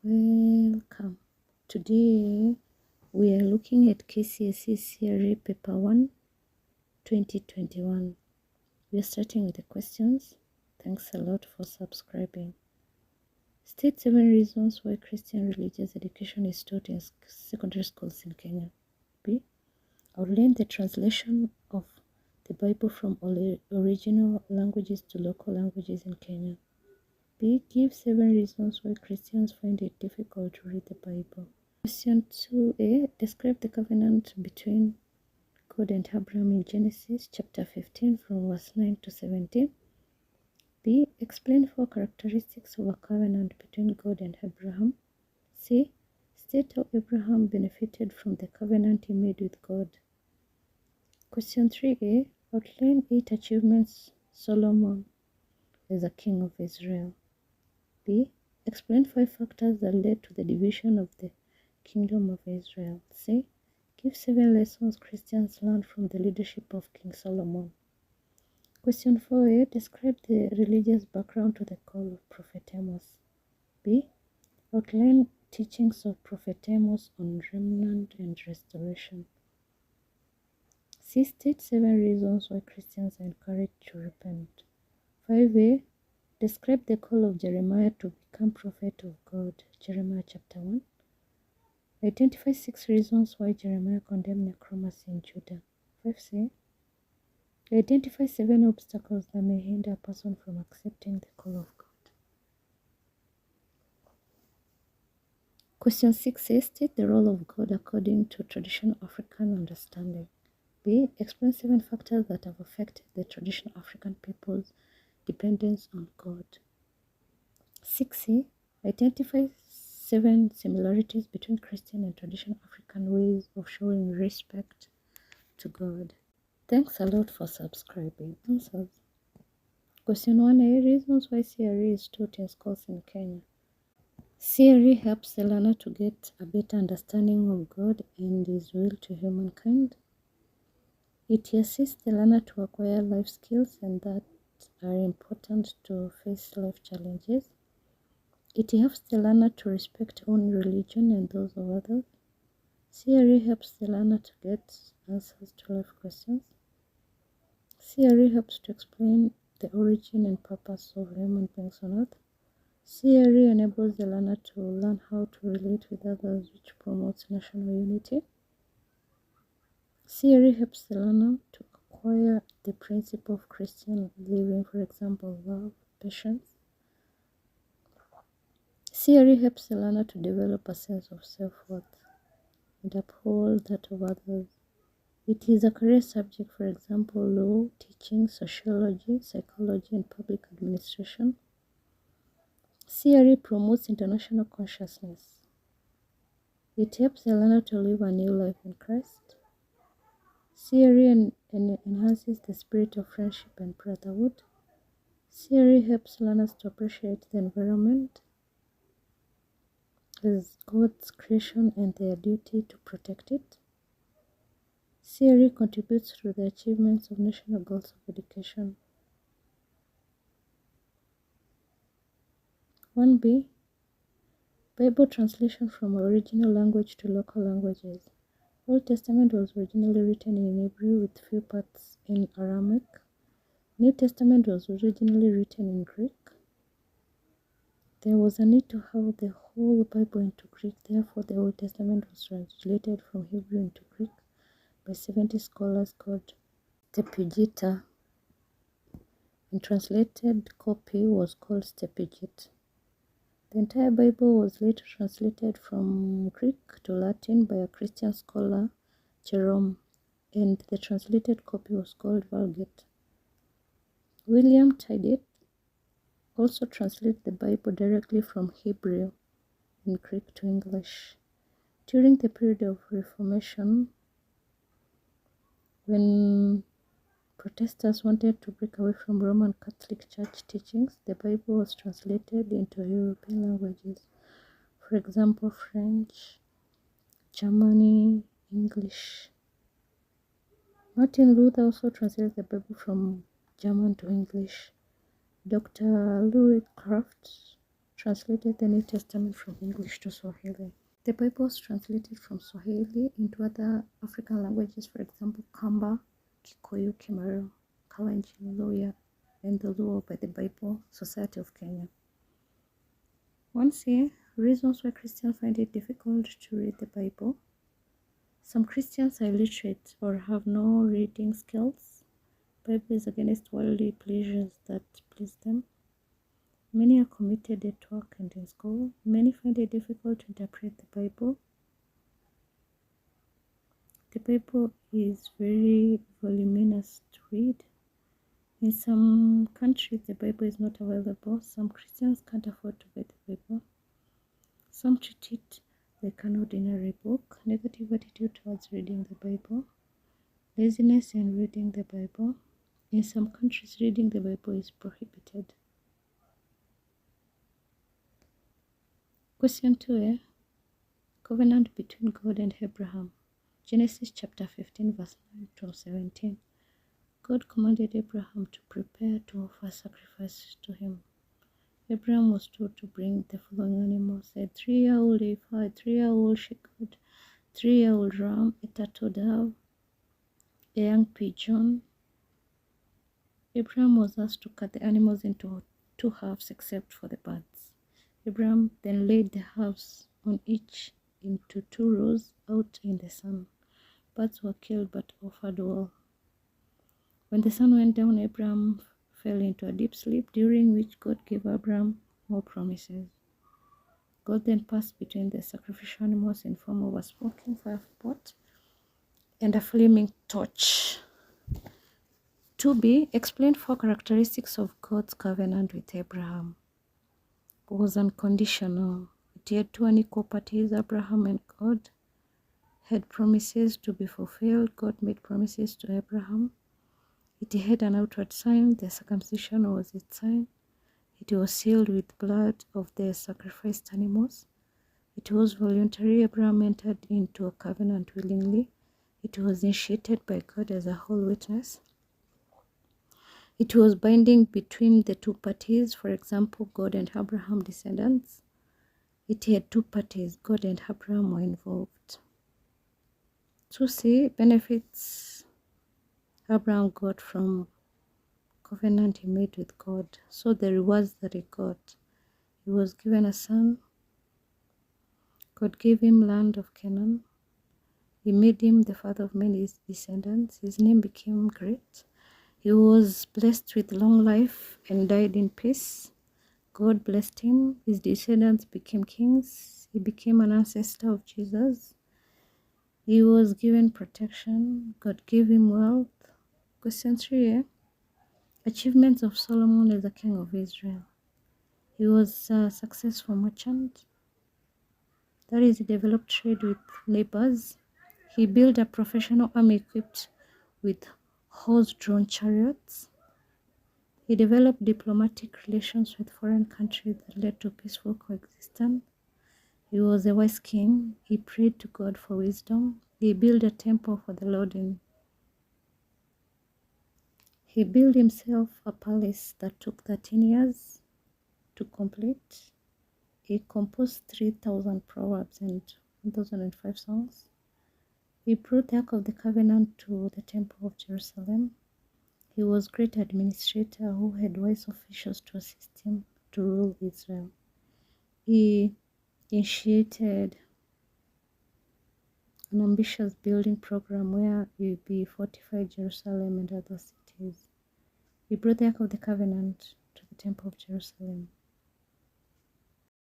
Welcome. Today we are looking at KCSE CRE paper 1 2021. We are starting with the questions. Thanks a lot for subscribing. State 7 reasons why Christian religious education is taught in secondary schools in Kenya. B. Outline the translation of the Bible from original languages to local languages in Kenya. B. Give 7 reasons why Christians find it difficult to read the Bible. Question 2a. Describe the covenant between God and Abraham in Genesis chapter 15 from verse 9 to 17. B. Explain 4 characteristics of a covenant between God and Abraham. C. State how Abraham benefited from the covenant he made with God. Question 3a. Outline 8 achievements Solomon as a king of Israel. B. Explain 5 factors that led to the division of the kingdom of Israel. C. Give 7 lessons Christians learned from the leadership of King Solomon. Question 4a. Describe the religious background to the call of Prophet Amos. B. Outline teachings of Prophet Amos on remnant and restoration. C. State 7 reasons why Christians are encouraged to repent. 5a. Describe the call of Jeremiah to become prophet of God. Jeremiah chapter 1. Identify 6 reasons why Jeremiah condemned necromancy in Judah. 5c. Identify 7 obstacles that may hinder a person from accepting the call of God. Question 6a. State the role of God according to traditional African understanding. B. Explain 7 factors that have affected the traditional African people's dependence on God. 6c. Identify 7 similarities between Christian and traditional African ways of showing respect to God. Thanks a lot for subscribing. Answers. Question 1a. Reasons why CRE is taught in schools in Kenya. CRE helps the learner to get a better understanding of God and His will to humankind. It assists the learner to acquire life skills and that are important to face life challenges. It helps the learner to respect own religion and those of others. CRE helps the learner to get answers to life questions. CRE helps to explain the origin and purpose of human beings on earth. CRE enables the learner to learn how to relate with others, which promotes national unity. CRE helps the learner to acquire the principle of Christian living, for example, love, patience. CRE helps the learner to develop a sense of self-worth and uphold that of others. It is a career subject, for example, law, teaching, sociology, psychology, and public administration. CRE promotes international consciousness. It helps the learner to live a new life in Christ. CRE enhances the spirit of friendship and brotherhood. CRE helps learners to appreciate the environment as God's creation and their duty to protect it. CRE contributes to the achievements of national goals of education. 1b. Bible translation from original language to local languages. Old Testament was originally written in Hebrew with few parts in Aramaic. New Testament was originally written in Greek. There was a need to have the whole Bible into Greek, therefore the Old Testament was translated from Hebrew into Greek by 70 scholars called Septuagint, and translated copy was called Septuagint. The entire Bible was later translated from Greek to Latin by a Christian scholar, Jerome, and the translated copy was called Vulgate. William Tyndale also translated the Bible directly from Hebrew and Greek to English. During the period of Reformation, when Protestants wanted to break away from Roman Catholic Church teachings, the Bible was translated into European languages, for example, French, German, English. Martin Luther also translated the Bible from German to English. Dr. Louis Kraft translated the New Testament from English to Swahili. The Bible was translated from Swahili into other African languages, for example, Kamba, Kikuyu, Kimeru, Kalenjin, Luya, and the Luo by the Bible Society of Kenya. 1C, reasons why Christians find it difficult to read the Bible. Some Christians are illiterate or have no reading skills. The Bible is against worldly pleasures that please them. Many are committed at work and in school. Many find it difficult to interpret the Bible. The Bible is very voluminous to read. In some countries, the Bible is not available. Some Christians can't afford to buy the Bible. Some treat it like an ordinary book. Negative attitude towards reading the Bible. Laziness in reading the Bible. In some countries, reading the Bible is prohibited. Question 2. Covenant between God and Abraham. Genesis chapter 15 verse 9 to 17. God commanded Abraham to prepare to offer sacrifices to him. Abraham was told to bring the following animals: a 3-year-old heifer, a 3-year-old she-goat, 3-year-old ram, a turtle dove, a young pigeon. Abraham was asked to cut the animals into 2 halves except for the birds. Abraham then laid the halves on each into 2 rows out in the sun. Birds were killed but offered well. When the sun went down, Abraham fell into a deep sleep, during which God gave Abraham more promises. God then passed between the sacrificial animals in form of a smoking fire pot and a flaming torch. 2b, explain 4 characteristics of God's covenant with Abraham. It was unconditional. It had 2 unequal parties, Abraham and God. Had promises to be fulfilled. God made promises to Abraham. It had an outward sign. The circumcision was its sign. It was sealed with blood of the sacrificed animals. It was voluntary. Abraham entered into a covenant willingly. It was initiated by God as a whole witness. It was binding between the 2 parties, for example, God and Abraham descendants. It had 2 parties, God and Abraham were involved. 2c, benefits Abraham got from covenant he made with God. So the rewards that he got: he was given a son. God gave him land of Canaan. He made him the father of many descendants. His name became great. He was blessed with long life and died in peace. God blessed him. His descendants became kings. He became an ancestor of Jesus. He was given protection. God gave him wealth. Question 3. Achievements of Solomon as the king of Israel. He was a successful merchant. That is, he developed trade with neighbors. He built a professional army equipped with horse-drawn chariots. He developed diplomatic relations with foreign countries that led to peaceful coexistence. He was a wise king. He prayed to God for wisdom. He built a temple for the Lord. He built himself a palace that took 13 years to complete. He composed 3,000 proverbs and 1,005 songs. He brought the Ark of the Covenant to the Temple of Jerusalem. He was a great administrator who had wise officials to assist him to rule Israel. He initiated an ambitious building program where he fortified Jerusalem and other cities. He brought the Ark of the Covenant to the Temple of Jerusalem.